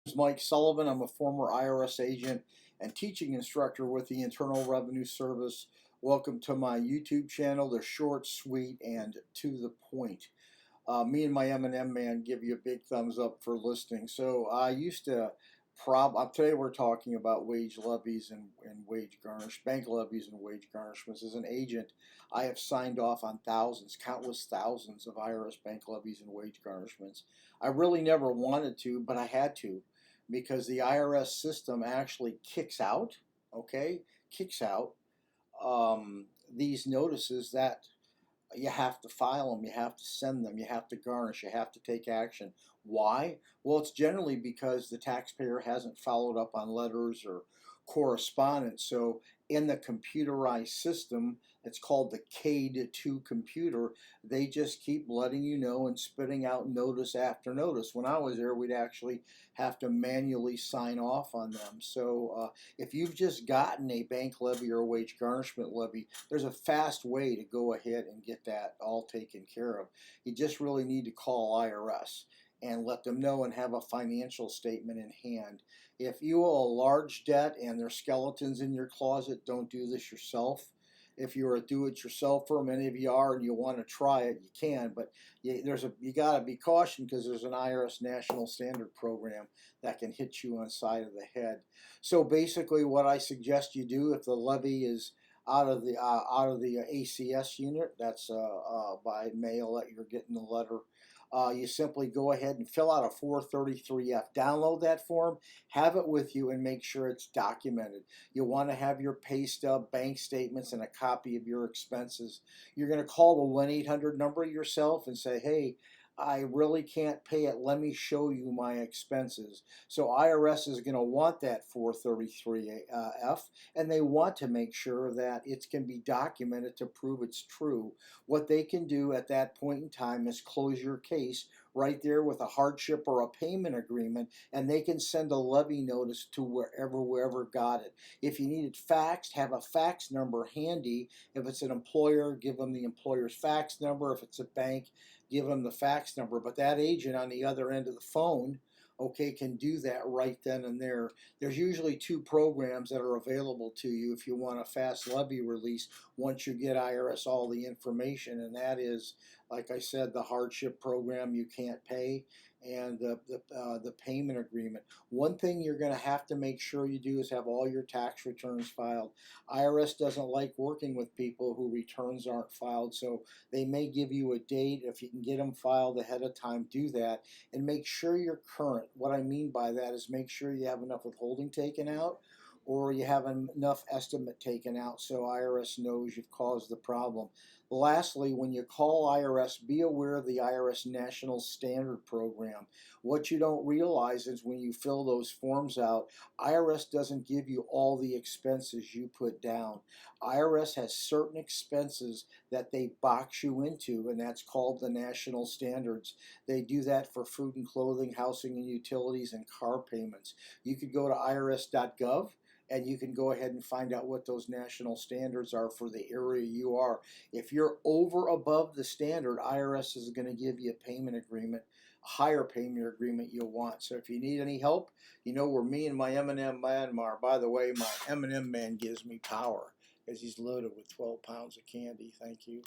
Is Mike Sullivan. I'm a former IRS agent and teaching instructor with the Internal Revenue Service. Welcome to my YouTube channel. They're short, sweet, and to the point. Me and my M&M man give you a big thumbs up for listening. So I used to today we're talking about wage levies and wage garnish, bank levies and wage garnishments. As an agent, I have signed off on countless thousands of IRS bank levies and wage garnishments. I really never wanted to, but I had to because the IRS system actually kicks out these notices that you have to file them, you have to send them, you have to garnish, you have to take action. Why? Well, it's generally because the taxpayer hasn't followed up on letters or correspondence. So in the computerized system, it's called the K-2 computer, they just keep letting you know and spitting out notice after notice. When I was there, we'd actually have to manually sign off on them. So if you've just gotten a bank levy or a wage garnishment levy, there's a fast way to go ahead and get that all taken care of. You just really need to call IRS and let them know and have a financial statement in hand. If you owe a large debt and there's skeletons in your closet, don't do this yourself. If you're a do-it-yourselfer, many of you are, and you want to try it, you can, but you got to be cautioned because there's an IRS National Standard Program that can hit you on the side of the head. So basically, what I suggest you do if the levy is out of the ACS unit, that's by mail that you're getting the letter. You simply go ahead and fill out a 433F. Download that form, have it with you, and make sure it's documented. You want to have your pay stub, bank statements, and a copy of your expenses. You're going to call the 1-800 number yourself and say, hey, I really can't pay it. Let me show you my expenses. So IRS is going to want that 433F, and they want to make sure that it can be documented to prove it's true. What they can do at that point in time is close your case right there with a hardship or a payment agreement, and they can send a levy notice to wherever got it. If you need it faxed, have a fax number handy. If it's an employer, give them the employer's fax number. If it's a bank, give them the fax number. But that agent on the other end of the phone, okay, can do that right then and there. There's usually two programs that are available to you if you want a fast levy release once you get IRS all the information, and that is, like I said, the hardship program you can't pay and the payment agreement. One thing you're going to have to make sure you do is have all your tax returns filed. IRS doesn't like working with people who returns aren't filed, so they may give you a date. If you can get them filed ahead of time, do that, and make sure you're current. What I mean by that is make sure you have enough withholding taken out or you have enough estimate taken out so IRS knows you've caused the problem. Lastly, when you call IRS, be aware of the IRS National Standard Program. What you don't realize is when you fill those forms out, IRS doesn't give you all the expenses you put down. IRS has certain expenses that they box you into, and that's called the national standards. They do that for food and clothing, housing and utilities, and car payments. You could go to irs.gov and you can go ahead and find out what those national standards are for the area you are. If you're over above the standard, IRS is going to give you a payment agreement, a higher payment agreement you'll want. So if you need any help, you know where me and my M&M man are. By the way, my M&M man gives me power because he's loaded with 12 pounds of candy. Thank you.